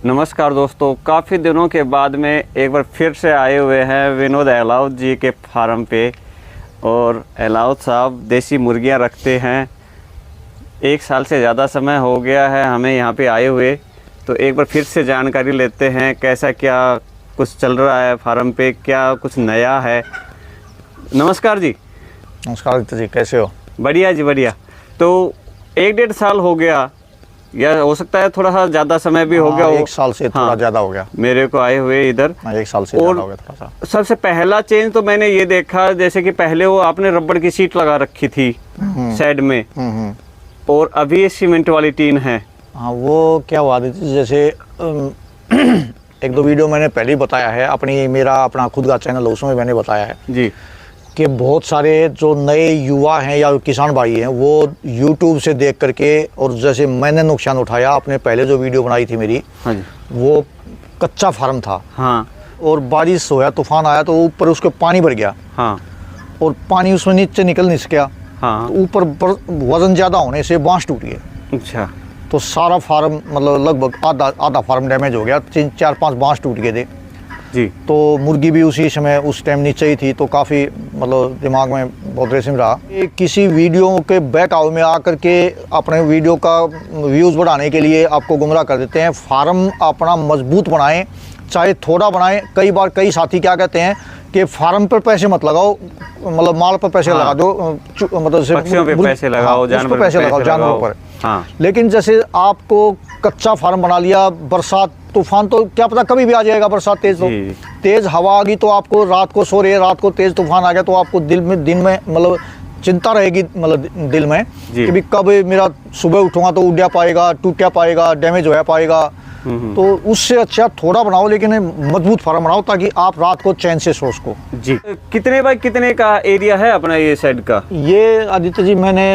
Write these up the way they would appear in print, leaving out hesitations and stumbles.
नमस्कार दोस्तों, काफ़ी दिनों के बाद में एक बार फिर से आए हुए हैं विनोद एलाउद जी के फार्म पे। और एलाउद साहब देसी मुर्गियां रखते हैं। 1 साल से ज़्यादा समय हो गया है हमें यहाँ पे आए हुए, तो एक बार फिर से जानकारी लेते हैं कैसा क्या कुछ चल रहा है फार्म पे, क्या कुछ नया है। नमस्कार जी। नमस्कार आदित्य जी, कैसे हो? बढ़िया जी बढ़िया। तो 1-1.5 साल हो गया, या हो सकता है थोड़ा सा ज़्यादा समय भी हो गया। 1 साल से थोड़ा ज़्यादा हो गया मेरे को आए हुए इधर। 1 साल से ज़्यादा हो गया थोड़ा सा। सबसे पहला चेंज तो मैंने ये देखा, जैसे कि पहले वो आपने रबड़ की सीट लगा रखी थी साइड में, और अभी ये सीमेंट वाली टीन है। हाँ, वो क्या हुआ आदित्य, जैसे 1-2 वीडियो मैंने पहले ही बताया है, मेरा अपना खुद का चैनल है उसमें मैंने बताया है जी कि बहुत सारे जो नए युवा हैं या किसान भाई हैं वो YouTube से देख करके, और जैसे मैंने नुकसान उठाया, आपने पहले जो वीडियो बनाई थी मेरी, हाँ जी, वो कच्चा फार्म था। हाँ, और बारिश होया, तूफान आया तो ऊपर उसके पानी भर गया। हाँ, और पानी उसमें नीचे निकल नहीं सका। हाँ, तो ऊपर वजन ज़्यादा होने से बांस टूट गए। अच्छा, तो सारा फार्म मतलब लगभग आधा फार्म डैमेज हो गया। 4-5 बांस टूट गए थे जी। तो मुर्गी भी उसी समय उस टाइम नीचे ही थी, तो काफ़ी मतलब दिमाग में बहुत रेसिम रहा। किसी वीडियो के बैकआउट में आकर के अपने वीडियो का व्यूज़ बढ़ाने के लिए आपको गुमराह कर देते हैं। फार्म अपना मजबूत बनाएं, चाहे थोड़ा बनाएं। कई बार कई साथी क्या कहते हैं कि फार्म पर पैसे मत लगाओ, मतलब माल पर पैसे लगा दो, मतलब पक्षियों पे पैसे लगाओ, जानवर पे पैसे लगाओ, जानवरों पर। हाँ। लेकिन जैसे आपको कच्चा फार्म बना लिया, बरसात तूफान तो क्या पता कभी भी आ जाएगा, बरसात तेज तो तेज हवा आ गई तो आपको रात को सो रहे हैं, रात को तेज तूफान आ गया तो आपको दिन में मतलब चिंता रहेगी, मतलब दिल में कि भी कब मेरा सुबह उठूंगा तो उड़ पाएगा, टूट पाएगा, डैमेज हो पाएगा। तो उससे अच्छा थोड़ा बनाओ लेकिन मजबूत फार्म बनाओ ताकि आप रात को चैन से सो सको। जी। कितने बाय कितने का एरिया है अपना ये साइड का? ये आदित्य जी मैंने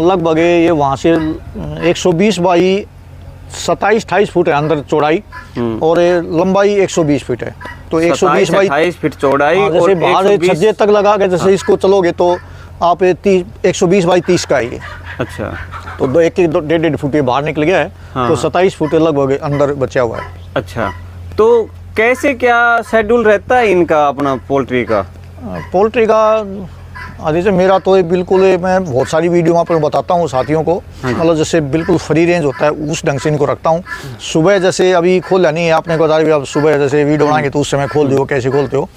लगभग ये वहाँ से 120 बाई 27-28 फुट है अंदर चौड़ाई, और लंबाई 120 फीट है। तो 120 बाई 28 फीट चौड़ाई, जैसे बाहर छज्जे तक लगा के जैसे इसको चलोगे तो आप 120 बाई 30 का है। अच्छा, तो 1-1.5 फुट ये बाहर निकल गया है। तो 27 फुट लगभग अंदर बचा हुआ है। अच्छा, तो कैसे क्या शेड्यूल रहता है इनका अपना पोल्ट्री का? आदित्य मेरा तो ये बिल्कुल मैं बहुत सारी वीडियो वहाँ पर बताता हूँ साथियों को, मतलब जैसे बिल्कुल फ्री रेंज होता है उस ढंग से इनको रखता हूँ। सुबह जैसे अभी खोला नहीं है आपने को बता, आप सुबह जैसे वीडियो बनाएंगे तो उस समय खोल दो, कैसे खोलते हो।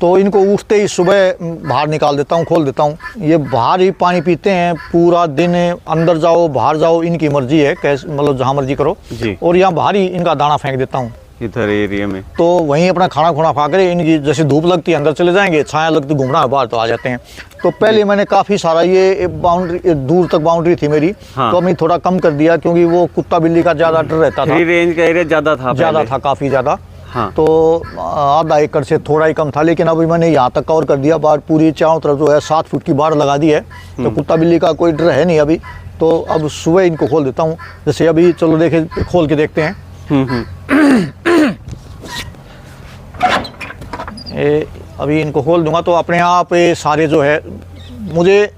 तो इनको उठते ही सुबह बाहर निकाल देता हूँ, खोल देता हूँ। ये बाहर ही पानी पीते हैं पूरा दिन, अंदर जाओ बाहर जाओ इनकी मर्जी है, कैसे मतलब जहाँ मर्जी करो। और यहाँ बाहर ही इनका दाना फेंक देता हूँ इधर एरिया में, तो वहीं अपना खाना खुना खा कर इनकी जैसे धूप लगती है अंदर चले जाएंगे, छाया लगती घूमना बाहर तो आ जाते हैं। तो पहले मैंने काफ़ी सारा ये बाउंड्री दूर तक बाउंड्री थी मेरी। हाँ। तो अभी थोड़ा कम कर दिया क्योंकि वो कुत्ता बिल्ली का ज़्यादा डर रहता था। रेंज का एरिया ज़्यादा था काफ़ी ज़्यादा। हाँ। तो आधा एकड़ से थोड़ा ही कम था, लेकिन अभी मैंने यहाँ तक कवर कर दिया। बाहर पूरी चारों तरफ जो है 7 फुट की बाढ़ लगा दी है, तो कुत्ता बिल्ली का कोई डर है नहीं अभी। तो अब सुबह इनको खोल देता हूँ, जैसे अभी चलो देखे खोल के देखते हैं। अभी इनको खोल दूंगा तो अपने आप ये सारे जो है मुझे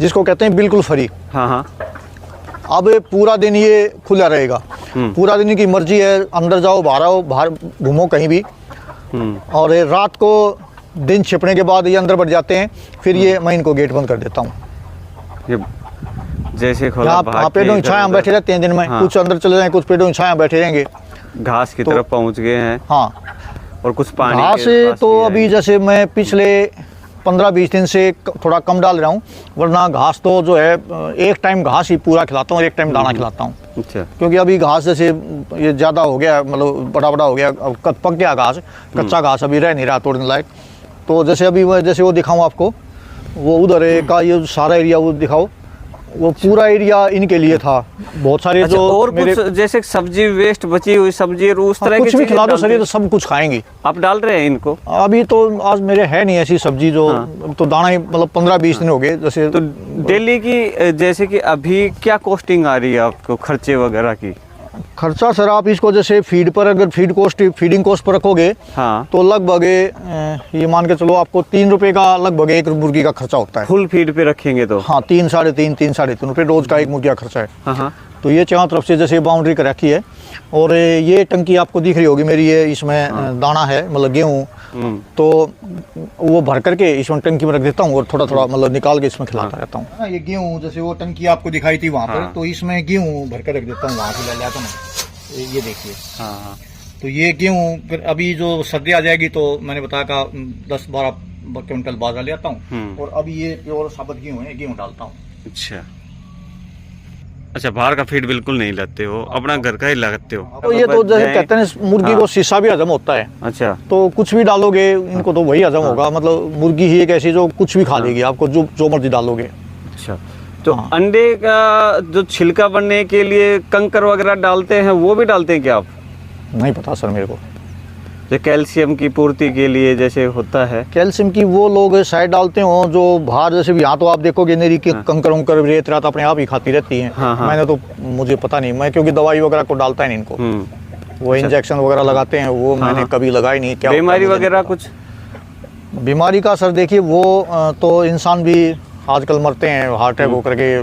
जिसको कहते हैं बिल्कुल फ्री। हाँ हाँ। अब पूरा दिन ये खुला रहेगा, पूरा दिन की मर्जी है, अंदर जाओ बाहर आओ, बाहर घूमो कहीं भी। और रात को दिन छिपने के बाद ये अंदर बढ़ जाते हैं, फिर ये मैं इनको गेट बंद कर देता हूँ। जैसे पेड़ों की छाया बैठे रहते हैं दिन में। हाँ। कुछ अंदर चले जाएंगे, कुछ पेड़ों की छाया बैठे रहेंगे, घास की तरफ पहुँच गए हैं। हाँ, और कुछ पानी घास तो अभी जैसे मैं पिछले 15-20 दिन से थोड़ा कम डाल रहा हूँ, वरना घास तो जो है एक टाइम घास ही पूरा खिलाता हूँ और एक टाइम दाना खिलाता हूँ। अच्छा। क्योंकि अभी घास जैसे ये ज़्यादा हो गया, मतलब बड़ा हो गया, पक गया घास, कच्चा घास अभी रह नहीं रहा तोड़ने लायक। तो जैसे अभी मैं जैसे वो दिखाऊँ आपको, वो उधर का ये सारा एरिया वो दिखाओ, वो पूरा एरिया इनके लिए था। बहुत सारे जो और कुछ जैसे सब्जी वेस्ट बची हुई सब्जी उस तरह कुछ भी खिला दो सर, तो सब कुछ खाएंगे। आप डाल रहे हैं इनको? अभी तो आज मेरे है नहीं ऐसी सब्जी जो। हाँ। तो दाना ही मतलब 15-20 दिन हो गए जैसे। तो डेली की जैसे कि अभी क्या कॉस्टिंग आ रही है आपको खर्चे वगैरह की? खर्चा सर आप इसको जैसे फीड पर अगर फीडिंग कॉस्ट पर रखोगे। हाँ। तो लगभग ये मान के चलो आपको 3 रुपए का लगभग एक मुर्गी का खर्चा होता है। फुल फीड पे रखेंगे तो? हाँ, 3, साढ़े 3 रुपए रोज का एक मुर्गी का खर्चा है। हाँ। तो ये चारों तरफ से जैसे बाउंड्री कर रखी है, और ये टंकी आपको दिख रही होगी मेरी, ये इसमें दाना है मतलब गेहूँ, तो वो भर करके इसमें टंकी में रख देता हूँ और थोड़ा थोड़ा मतलब निकाल के इसमें खिलाता रहता हूँ। ये गेहूँ जैसे वो टंकी आपको दिखाई थी वहाँ पर, तो इसमें गेहूँ भर कर रख देता हूँ, वहाँ से ले जाता हूँ। ये देखिए, तो ये गेहूँ फिर अभी जो सर्दी आ जाएगी तो मैंने बताया का 10-12 क्विंटल बाजरा ले आता हूँ, और अभी ये प्योर साबुत गेहूँ है, गेहूँ डालता हूँ। अच्छा, बाहर का फीड बिल्कुल नहीं लाते हो, अपना घर का ही लगाते हो? तो ये तो जैसे कहते हैं मुर्गी को शीशा भी हजम होता है। अच्छा, तो कुछ भी डालोगे इनको तो वही हजम होगा, मतलब मुर्गी ही एक ऐसी जो कुछ भी खा लेगी, आपको जो मर्जी डालोगे। अच्छा, तो अंडे का जो छिलका बनने के लिए कंकर वगैरह डालते हैं, वो भी डालते हैं क्या आप? नहीं पता सर मेरे को। जो कैल्शियम की पूर्ति के लिए जैसे होता है, कैल्शियम की वो लोग शायद डालते हो जो बाहर, जैसे भी यहाँ तो आप देखोगे नेरी की कंकर उंकर रेत रात अपने आप ही खाती रहती है। मैंने तो मुझे पता नहीं, मैं क्योंकि दवाई वगैरह को डालता है नहीं इनको। वो इंजेक्शन वगैरह लगाते हैं, वो मैंने कभी लगाई नहीं। क्या बीमारी वगैरह कुछ? बीमारी का सर देखिए वो तो इंसान भी आजकल मरते हैं हार्ट अटैक होकर के,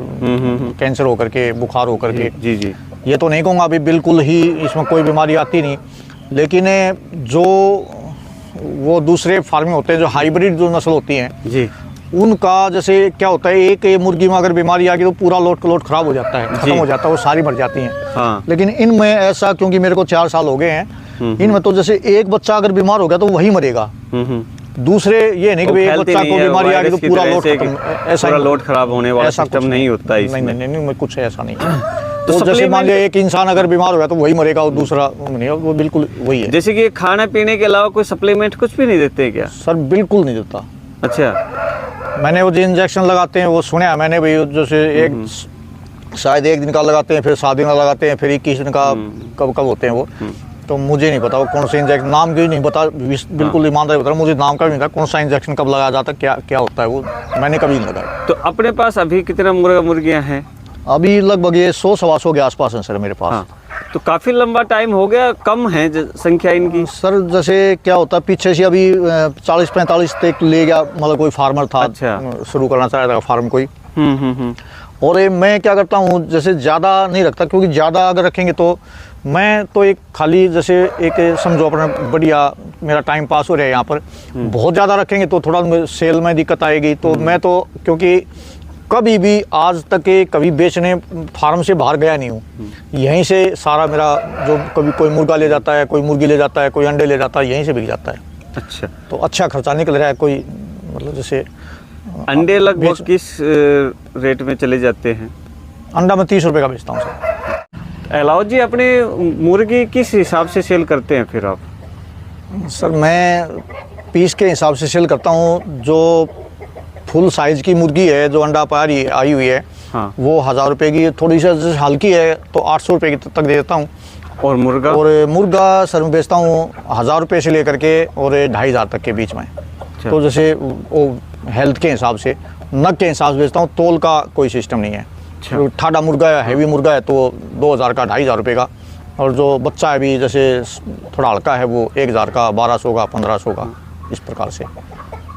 कैंसर होकर के, बुखार होकर के। जी जी, ये तो नहीं कहूँगा अभी बिल्कुल ही इसमें कोई बीमारी आती नहीं, लेकिन जो वो दूसरे फार्मिंग होते हैं जो हाइब्रिड जो नस्ल होती हैं जी, उनका जैसे क्या होता है, एक मुर्गी में अगर बीमारी आ गई तो पूरा लोट खराब हो जाता है, खत्म हो जाता है, वो सारी मर जाती हैं। हाँ। लेकिन इनमें ऐसा, क्योंकि मेरे को 4 साल हो गए हैं, इनमें तो जैसे एक बच्चा अगर बीमार हो गया तो वही मरेगा। दूसरे ये नहीं कि एक बच्चा को बीमारी आ गई तो पूरा लोट खत्म, ऐसा लोट खराब होने वाला सिस्टम नहीं होता है इसमें। नहीं, कुछ ऐसा नहीं है। तो जैसे मान लिया एक इंसान अगर बीमार हो गया तो वही मरेगा और दूसरा नहीं, वो बिल्कुल वही है। जैसे कि खाने पीने के अलावा कोई सप्लीमेंट कुछ भी नहीं देते क्या? सर बिल्कुल नहीं देता। अच्छा, मैंने वो जो इंजेक्शन लगाते हैं वो सुना मैंने भी, जैसे एक शायद 1 दिन का लगाते हैं, फिर 7 दिन का लगाते हैं, फिर 21 दिन का कब होते हैं वो, तो मुझे नहीं पता वो कौन से इंजेक्शन, नाम की नहीं पता, बिल्कुल ईमानदारी बता रहा हूं, मुझे नाम का भी नहीं था कौन सा इंजेक्शन कब लगाया जाता, क्या होता है वो मैंने कभी नहीं लगाया। तो अपने पास अभी कितना मुर्गियां हैं? अभी लगभग ये 100-125 के आसपास है सर मेरे पास। हाँ, तो काफ़ी लंबा टाइम हो गया, कम है संख्या इनकी? सर जैसे क्या होता है, पीछे से अभी 40-45 तक ले गया, मतलब कोई फार्मर था। अच्छा। शुरू करना चाह रहा था फार्म कोई। और ये मैं क्या करता हूँ, जैसे ज़्यादा नहीं रखता, क्योंकि ज़्यादा अगर रखेंगे तो मैं तो एक खाली जैसे एक समझो अपना बढ़िया मेरा टाइम पास हो रहा है यहाँ पर। बहुत ज़्यादा रखेंगे तो थोड़ा सेल में दिक्कत आएगी, तो मैं तो क्योंकि कभी भी आज तक के कभी बेचने फार्म से बाहर गया नहीं हूँ, यहीं से सारा मेरा जो कभी कोई मुर्गा ले जाता है, कोई मुर्गी ले जाता है, कोई अंडे ले जाता है, यहीं से बिक जाता है। अच्छा, तो अच्छा खर्चा निकल रहा है। कोई मतलब जैसे अंडे लगभग किस रेट में चले जाते हैं? अंडा मैं 30 रुपये का बेचता हूँ सर। अलाउ जी, अपने मुर्गी किस हिसाब से सेल करते हैं फिर आप? सर मैं पीस के हिसाब से सेल करता हूँ। जो फुल साइज़ की मुर्गी है जो अंडा पारी आई हुई है, हाँ, वो 1000 रुपये की, थोड़ी सी हल्की है तो 800 रुपये की तक दे देता हूँ। और मुर्गा सर मैं बेचता हूँ 1000 रुपये से लेकर के और 2500 तक के बीच में। तो जैसे वो हेल्थ के हिसाब से, नग के हिसाब से बेचता हूँ, तोल का कोई सिस्टम नहीं है। तो ठाडा मुर्गा है, हैवी मुर्गा है तो 2000 का, 2500 रुपये का, और जो बच्चा है भी जैसे थोड़ा हल्का है वो 1000 का, 1200 का, 1500 का, इस प्रकार से।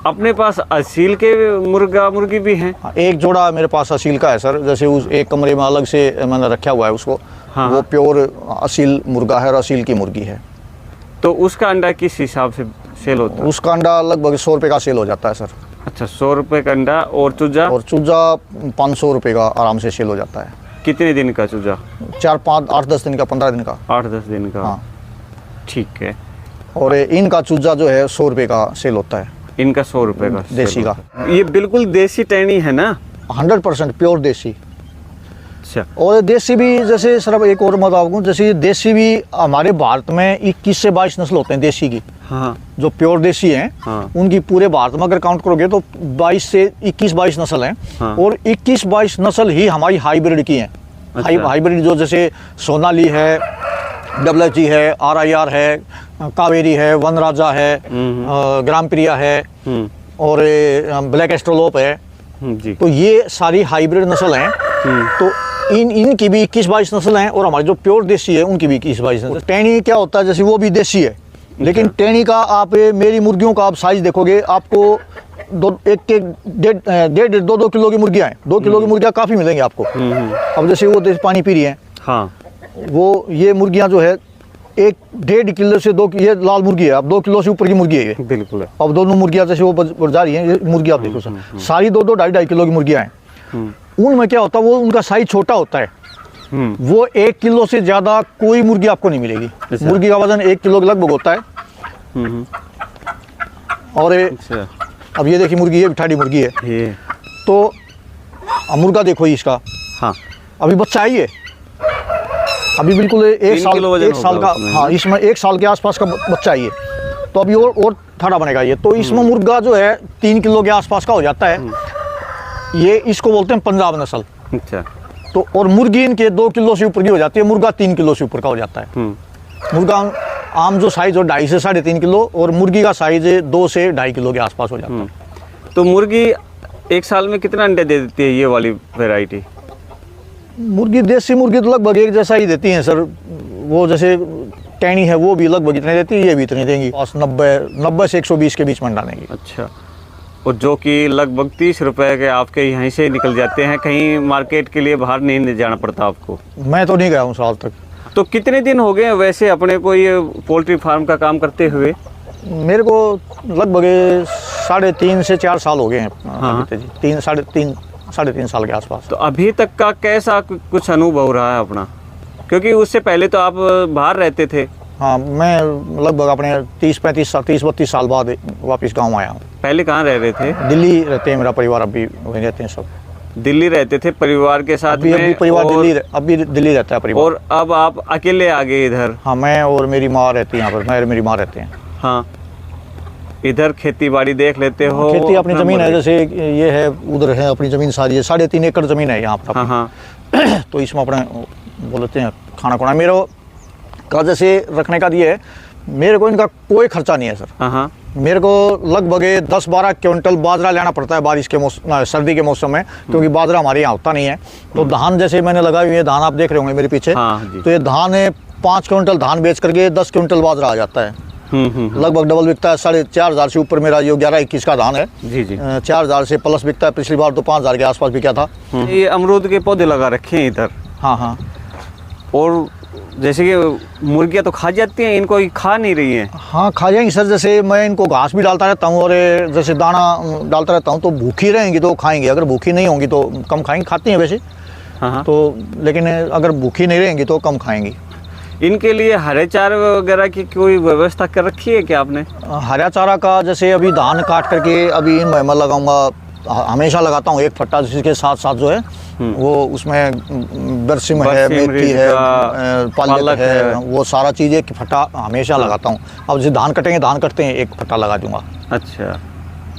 अपने पास असील के मुर्गी भी हैं? एक जोड़ा मेरे पास असील का है सर, जैसे उस एक कमरे में अलग से मैंने रखा हुआ है उसको। हाँ, वो प्योर असील मुर्गा है और असील की मुर्गी है। तो उसका अंडा किस हिसाब से सेल होता है? उसका अंडा लगभग 100 रुपये का सेल हो जाता है सर। अच्छा, 100 रुपये का अंडा। और चूजा? और चूजा 500 रुपये का आराम से सेल हो जाता है। कितने दिन का चूजा? 8-10 दिन का, 15 दिन का। 8-10 दिन का, हाँ ठीक है। और इनका चूजा जो है 100 रुपये का सेल होता है। इनका 100 रुपये का देसी का। ये बिल्कुल देसी टैनी है ना? 100% प्योर देसी। अच्छा, और देसी भी जैसे सर एक और मैं बताऊँ, जैसे देसी भी हमारे भारत में 21 से 22 नस्ल होते हैं देसी की। हाँ, जो प्योर देसी हैं, हाँ, उनकी पूरे भारत में अगर काउंट करोगे तो 21-22 नस्ल हैं। हाँ, और 21-22 नस्ल ही हमारी हाइब्रिड की हैं। अच्छा। हाइब्रिड जो जैसे सोनाली है, WG है, RIR है, कावेरी है, वनराजा है, ग्राम प्रिया है, और ब्लैक एस्ट्रोलोप है। जी। तो ये सारी हाइब्रिड नस्ल हैं। तो इनकी भी 21-22 नस्ल हैं, और हमारी जो प्योर देसी है उनकी भी 21-22 नस्ल। टैनी क्या होता है, जैसे वो भी देसी है, लेकिन टैनी का आप मेरी मुर्गियों का आप साइज देखोगे, आपको 1-2 किलो की मुर्गियाँ हैं। 2 किलो की मुर्गियाँ काफ़ी मिलेंगी आपको। अब जैसे वो पानी पी रही हैं, हाँ, वो ये मुर्गियाँ जो है 1-1.5 किलो से 2, ये लाल मुर्गी है, अब 2 किलो से ऊपर की मुर्गी है ये। बिल्कुल है। अब दोनों मुर्गियाँ जैसे वो बढ़ जा रही हैं, ये मुर्गी आप देखो सर, सारी 2-2, 2.5 किलो की मुर्गियाँ हैं। उनमें क्या होता है, वो उनका साइज छोटा होता है, वो 1 किलो से ज़्यादा कोई मुर्गी आपको नहीं मिलेगी। मुर्गी का वजन 1 किलो के लगभग होता है। और अब ये देखिए मुर्गी, ये ठाडी मुर्गी है, तो अब मुर्गा देखो इसका, हाँ अभी बच्चा है ये, अभी बिल्कुल 1 साल का, हाँ इसमें 1 साल के आसपास का बच्चा है ये, तो अभी और ठाड़ा बनेगा ये। तो इसमें मुर्गा जो है 3 किलो के आसपास का हो जाता है। ये इसको बोलते हैं पंजाब नस्ल। अच्छा। तो और मुर्गी इनके 2 किलो से ऊपर की हो जाती है, मुर्गा 3 किलो से ऊपर का हो जाता है। मुर्गा आम जो साइज हो 2.5 से 3.5 किलो, और मुर्गी का साइज 2 से 2.5 किलो के आसपास हो जाता है। तो मुर्गी 1 साल में कितना अंडे दे देती है ये वाली वैरायटी? मुर्गी, देसी मुर्गी तो लगभग एक जैसा ही देती हैं सर, वो जैसे टैनी है वो भी लगभग इतने देती है, ये भी इतने देंगी, बस 90 से 120 के बीच में अंडा देंगी। अच्छा। और जो कि लगभग 30 रुपए के आपके यहीं से निकल जाते हैं, कहीं मार्केट के लिए बाहर नहीं जाना पड़ता आपको? मैं तो नहीं गया हूँ साल तक। तो कितने दिन हो गए वैसे अपने को ये पोल्ट्री फार्म का काम करते हुए? मेरे को लगभग 3.5 से 4 साल हो गए हैं। हाँ। जी, 3.5 साल के आसपास। तो अभी तक का कैसा कुछ अनुभव रहा है अपना? क्योंकि उससे पहले तो आप बाहर रहते थे। हाँ, मैं लगभग अपने 30-32 साल बाद वापस गांव आया हूँ। पहले कहाँ रह रहे थे? दिल्ली रहते हैं, मेरा परिवार अभी वहीं रहते हैं सब। दिल्ली रहते थे परिवार के साथ अभी में? परिवार अभी दिल्ली रहता है परिवार। और अब आप अकेले आ गए इधर? हाँ, मैं और मेरी माँ रहती है यहाँ पर, मैं और मेरी माँ रहते हैं। हाँ। इधर खेती बाड़ी देख लेते हो? खेती अपनी ज़मीन है, जैसे ये है, उधर है अपनी ज़मीन सारी है, 3.5 एकड़ ज़मीन है यहाँ पर। हाँ हाँ। तो इसमें अपने बोलते हैं खाना खुना मेरे का जैसे रखने का दिए है, मेरे को इनका कोई खर्चा नहीं है सर। हाँ हाँ। मेरे को लगभग 10-12 क्विंटल बाजरा लेना पड़ता है बारिश के मौसम, सर्दी के मौसम में, क्योंकि बाजरा हमारे यहाँ होता नहीं है। तो धान जैसे मैंने लगाई हुई है, धान आप देख रहे होंगे मेरे पीछे। हाँ जी। तो ये धान है, 5 क्विंटल धान बेच करके 10 क्विंटल बाजरा आ जाता है। लगभग डबल बिकता है। 4,500 से ऊपर मेरा जो 11-21 का धान है जी जी। 4,000 से प्लस बिकता है। पिछली बार तो 5,000 के आसपास बिका था। ये अमरूद के पौधे लगा रखे हैं इधर। हाँ हाँ। और जैसे कि मुर्गियाँ तो खा जाती हैं, इनको खा नहीं रही हैं? हाँ, खा जाएंगी सर। जैसे मैं इनको घास भी डालता रहता हूँ और जैसे दाना डालता रहता हूँ, तो भूखी रहेंगी तो खाएंगी, अगर भूखी नहीं होंगी तो कम खाएंगी। खाती हैं वैसे। हाँ। तो लेकिन अगर भूखी नहीं रहेंगी तो कम खाएंगी। इनके लिए हरे चारे वगैरह की कोई व्यवस्था कर रखी है क्या आपने? हरा चारा का जैसे अभी धान काट करके अभी इन मैं लगाऊंगा, हमेशा लगाता हूँ एक फट्टा, जिसके साथ साथ जो है वो उसमें बरसिम है, मेथी है, पालक है, वो सारा चीज़ एक फट्टा हमेशा लगाता हूँ। अब जैसे धान कटेंगे, धान कटते हैं, एक फट्टा लगा दूंगा। अच्छा।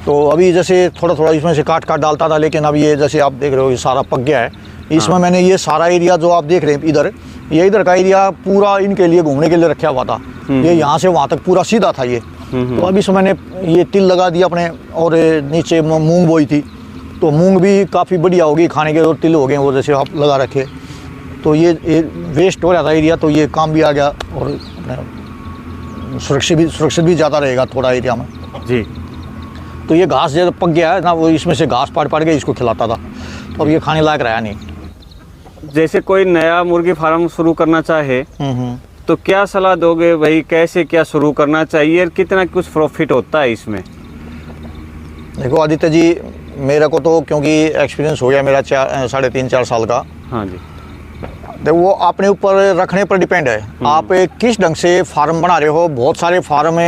तो अभी जैसे थोड़ा थोड़ा इसमें से काट डालता था, लेकिन अब ये जैसे आप देख रहे हो ये सारा पक गया है। इसमें मैंने ये सारा एरिया जो आप देख रहे हैं इधर, ये इधर का एरिया पूरा इनके लिए घूमने के लिए रखा हुआ था। ये यहाँ से वहाँ तक पूरा सीधा था ये। तो अभी इसमें मैंने ये तिल लगा दिया अपने, और नीचे मूंग बोई थी, तो मूंग भी काफ़ी बढ़िया होगी खाने के, और तिल हो गए वो जैसे आप लगा रखे। तो ये वेस्ट हो रहा था एरिया, तो ये काम भी आ गया, और सुरक्षित भी ज़्यादा रहेगा थोड़ा एरिया में जी। तो ये घास जब पक गया है ना, वो इसमें से घास पाड़ के इसको खिलाता था, तो अब ये खाने लायक रहा नहीं। जैसे कोई नया मुर्गी फार्म शुरू करना चाहे तो क्या सलाह दोगे भाई, कैसे क्या शुरू करना चाहिए और कितना कुछ प्रॉफिट होता है इसमें? देखो आदित्य जी, मेरे को तो क्योंकि एक्सपीरियंस हो गया मेरा 3.5-4 साल का। हाँ जी। देखो वो अपने ऊपर रखने पर डिपेंड है, आप किस ढंग से फार्म बना रहे हो। बहुत सारे फार्म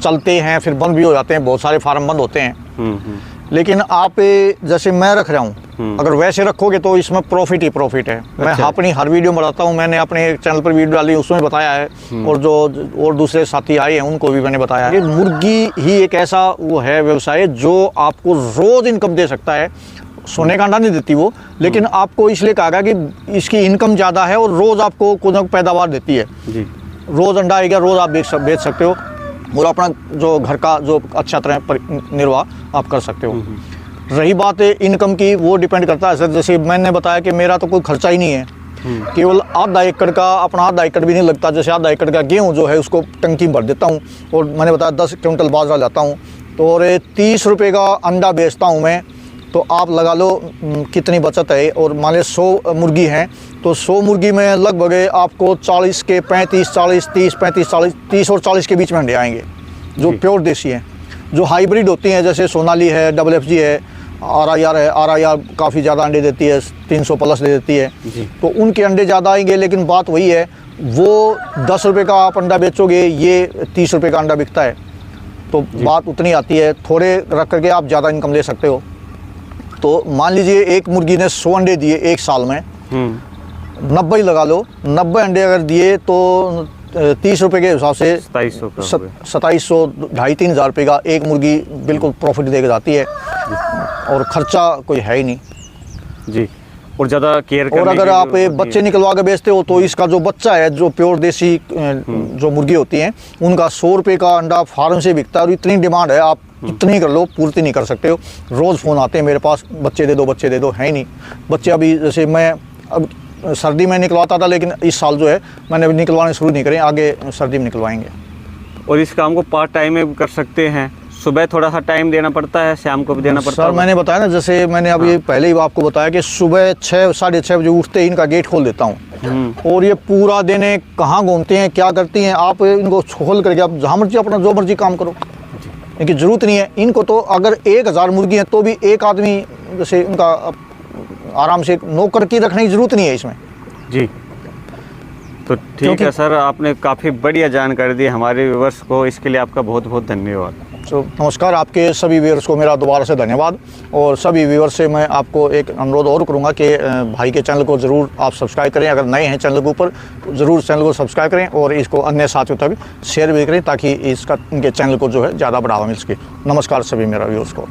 चलते हैं फिर बंद भी हो जाते हैं, बहुत सारे फार्म बंद होते हैं। लेकिन आप जैसे मैं रख रहा हूँ, अगर वैसे रखोगे तो इसमें प्रॉफिट ही प्रॉफिट है। मैं अपनी हर वीडियो में बताता हूँ, मैंने अपने चैनल पर वीडियो डाली उसमें बताया है, और जो और दूसरे साथी आए हैं उनको भी मैंने बताया है। मुर्गी ही एक ऐसा वो है व्यवसाय जो आपको रोज़ इनकम दे सकता है। सोने का अंडा नहीं देती वो, लेकिन आपको इसलिए कहा गया कि इसकी इनकम ज़्यादा है और रोज़ आपको कुछ न पैदावार देती है जी। रोज़ अंडा आएगा, रोज़ आप बेच सकते हो, और अपना जो घर का जो अच्छा तरह निर्वाह आप कर सकते हो। रही बात इनकम की, वो डिपेंड करता है सर। जैसे मैंने बताया कि मेरा तो कोई खर्चा ही नहीं है, केवल आधा एकड़ का, अपना आधा एकड़ भी नहीं लगता। जैसे आधा एकड़ का गेहूँ जो है उसको टंकी भर देता हूँ, और मैंने बताया 10 क्विंटल बाजरा लाता हूँ, तो और 30 रुपये का अंडा बेचता हूँ मैं, तो आप लगा लो कितनी बचत है। और मान लीजिए 100 मुर्गी हैं तो 100 मुर्गी में लगभग आपको 40 के 35 40 30 35 40 30 और 40 के बीच में अंडे आएंगे जो प्योर देसी हैं। जो हाइब्रिड होती हैं जैसे सोनाली है, FFG है, RIR है, RIR काफ़ी ज़्यादा अंडे देती है, 300 प्लस दे देती है, तो उनके अंडे ज़्यादा आएंगे। लेकिन बात वही है, वो 10 रुपये का आप अंडा बेचोगे, ये 30 रुपये का अंडा बिकता है, तो बात उतनी आती है। थोड़े रख करके आप ज़्यादा इनकम ले सकते हो। तो मान लीजिए एक मुर्गी ने 100 अंडे दिए एक साल में, 90 ही लगा लो, 90 अंडे अगर दिए तो 30 रुपये के हिसाब से 2700 2,500-3 हज़ार रुपये का एक मुर्गी बिल्कुल प्रॉफिट दे के जाती है और ख़र्चा कोई है ही नहीं जी। और ज़्यादा केयर और अगर आप बच्चे निकलवा के बेचते हो तो इसका जो बच्चा है, जो प्योर देसी जो मुर्गी होती हैं, उनका 100 रुपये का अंडा फार्म से बिकता है और इतनी डिमांड है, आप कितनी कर लो पूर्ति नहीं कर सकते हो। रोज़ फ़ोन आते हैं मेरे पास, बच्चे दे दो, है ही नहीं बच्चे। अभी जैसे मैं अब सर्दी में निकलवाता था, लेकिन इस साल जो है मैंने अभी निकलवाने शुरू नहीं करें, आगे सर्दी में निकलवाएंगे। और इस काम को पार्ट टाइम में भी कर सकते हैं, सुबह थोड़ा सा टाइम देना पड़ता है, शाम को भी देना पड़ता है? सर मैंने बताया ना, जैसे मैंने अभी पहले ही आपको बताया कि सुबह 6 साढ़े 6 बजे उठते ही इनका गेट खोल देता हूँ और ये पूरा दिन कहाँ घूमते हैं, क्या करती हैं, आप इनको खोल करके आप जहाँ मर्जी अपना जो मर्जी काम करो, इनकी ज़रूरत नहीं है। इनको तो अगर 1000 मुर्गी हैं तो भी एक आदमी जैसे इनका आराम से नौकर की रखने की ज़रूरत नहीं है इसमें जी। तो ठीक है सर, आपने काफ़ी बढ़िया जानकारी दी हमारे व्यूअर्स को, इसके लिए आपका बहुत बहुत धन्यवाद। तो नमस्कार, आपके सभी व्यूअर्स को मेरा दोबारा से धन्यवाद। और सभी व्यूअर्स से मैं आपको एक अनुरोध और करूंगा कि भाई के चैनल को ज़रूर आप सब्सक्राइब करें। अगर नए हैं चैनल के ऊपर तो ज़रूर चैनल को सब्सक्राइब करें और इसको अन्य साथियों तक शेयर भी करें ताकि इसका इनके चैनल को जो है ज़्यादा बढ़ावा मिल सके। नमस्कार सभी मेरा व्यूअर्स को।